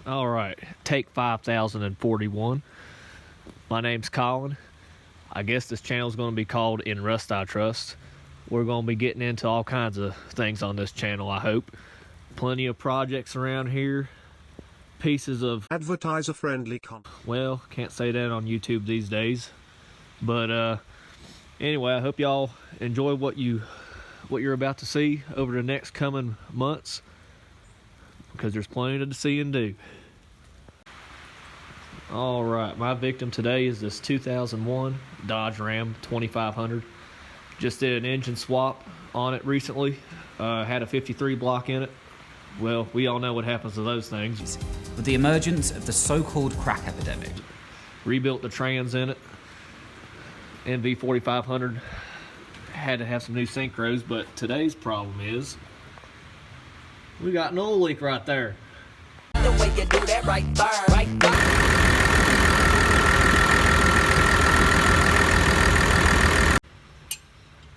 All right, take 5041. My name's Colin. I guess this channel is going to be called In Rust I Trust. We're going to be getting into all kinds of things on this channel, I hope. Plenty of projects around here. Pieces of advertiser-friendly content. Well, can't say that on YouTube these days. But anyway, I hope y'all enjoy what you're about to see over the next coming months, because there's plenty to see and do. All right, my victim today is this 2001 Dodge Ram 2500. Just did an engine swap on it recently. Had a 53 block in it. Well, we all know what happens to those things. With the emergence of the so-called crack epidemic. Rebuilt the trans in it. NV 4500. Had to have some new synchros, but today's problem is we got an oil leak right there. The way you do that right there, right there.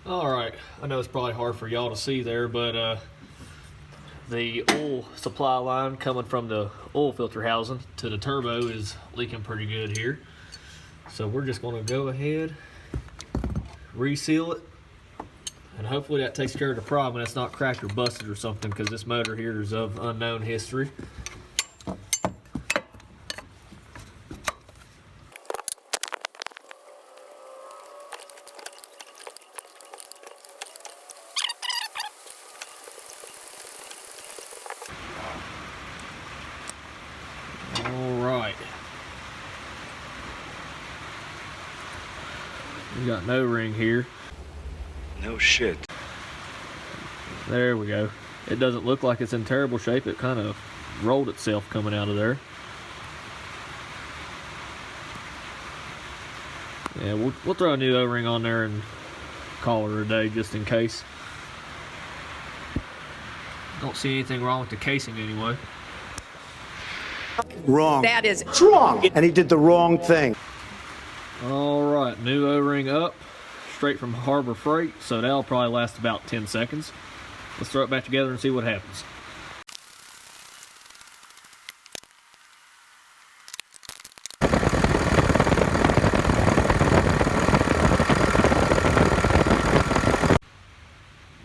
Alright, I know it's probably hard for y'all to see there, but the oil supply line coming from the oil filter housing to the turbo is leaking pretty good here. So we're just going to go ahead, reseal it, and hopefully that takes care of the problem and it's not cracked or busted or something, because this motor here is of unknown history. We got no ring here. No shit. There we go. It doesn't look like it's in terrible shape. It kind of rolled itself coming out of there. Yeah, we'll throw a new O-ring on there and call it a day just in case. Don't see anything wrong with the casing anyway. Wrong. That is wrong. And he did the wrong thing. Alright, new O-ring up, straight from Harbor Freight, so that'll probably last about 10 seconds. Let's throw it back together and see what happens.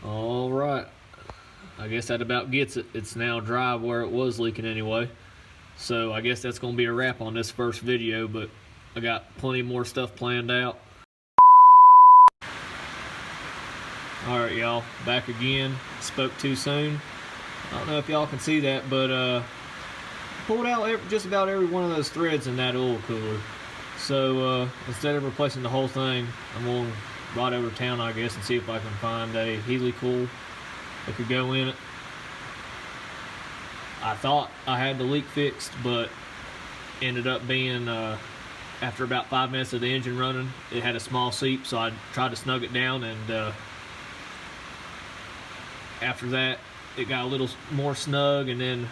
Alright, I guess that about gets it. It's now dry where it was leaking anyway. So I guess that's going to be a wrap on this first video, but I got plenty more stuff planned out. Alright y'all, back again. Spoke too soon. I don't know if y'all can see that, but pulled out just about every one of those threads in that oil cooler. So instead of replacing the whole thing, I'm going to ride over town, I guess, and see if I can find a helicoil that could go in it. I thought I had the leak fixed, but ended up being after about 5 minutes of the engine running, it had a small seep, so I tried to snug it down, and after that, it got a little more snug, and then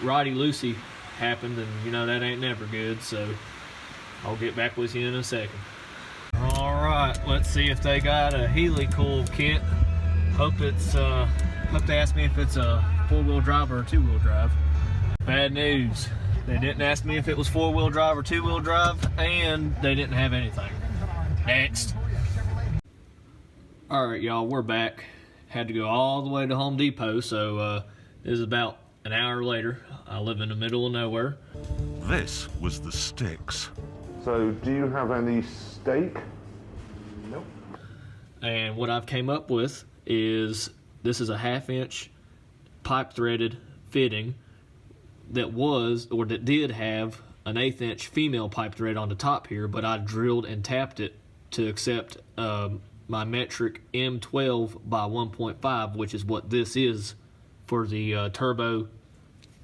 righty-loosey happened, and you know, that ain't never good, so I'll get back with you in a second. Alright, let's see if they got a helicoil kit. Hope they ask me if it's a four-wheel drive or a two-wheel drive. Bad news. They didn't ask me if it was four-wheel drive or two-wheel drive, and they didn't have anything. Next. Alright y'all, we're back. Had to go all the way to Home Depot, so this is about an hour later. I live in the middle of nowhere. This was the sticks. So, do you have any steak? Nope. And what I've came up with is, this is a 1/2-inch pipe threaded fitting that did have an 1/8 inch female pipe thread on the top here, but I drilled and tapped it to accept my metric M12 by 1.5, which is what this is for the turbo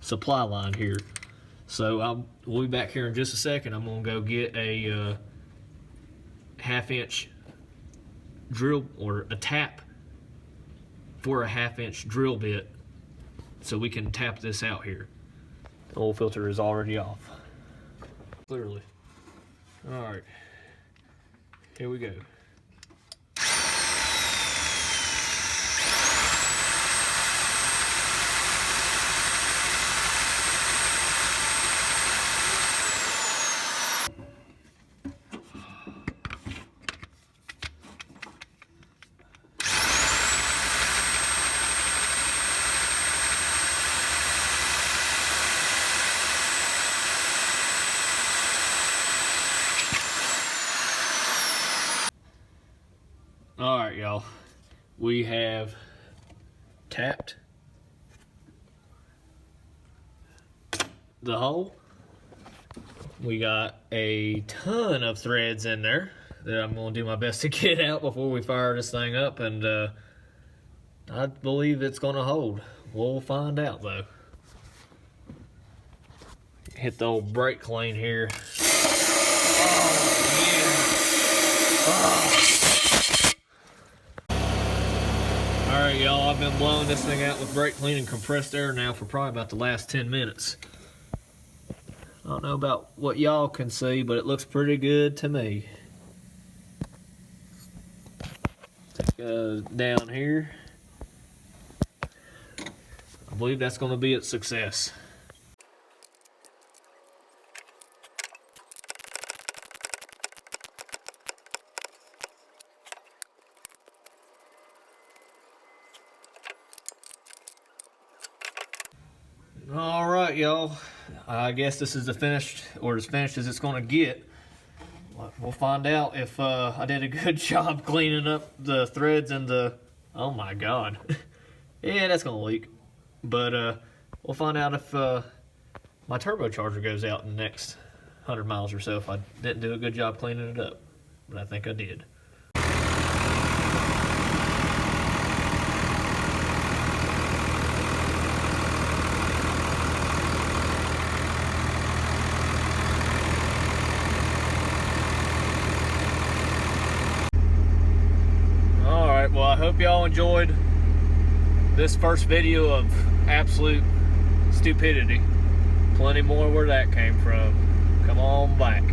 supply line here. So we'll be back here in just a second. I'm going to go get a 1/2 inch drill, or a tap for a 1/2 inch drill bit, so we can tap this out here. The oil filter is already off. Clearly. Alright. Here we go. we have tapped the hole. We got a ton of threads in there that I'm going to do my best to get out before we fire this thing up, and I believe it's going to hold. We'll find out though. Hit the old brake clean here. Alright y'all, I've been blowing this thing out with brake clean and compressed air now for probably about the last 10 minutes. I don't know about what y'all can see, but it looks pretty good to me. Down here. I believe that's going to be a success. All right, y'all. I guess this is the finished, or as finished as it's going to get. We'll find out if I did a good job cleaning up the threads and the... Oh my God. Yeah, that's going to leak. But we'll find out if my turbocharger goes out in the next 100 miles or so if I didn't do a good job cleaning it up. But I think I did. Well, I hope y'all enjoyed this first video of absolute stupidity. Plenty more where that came from. Come on back.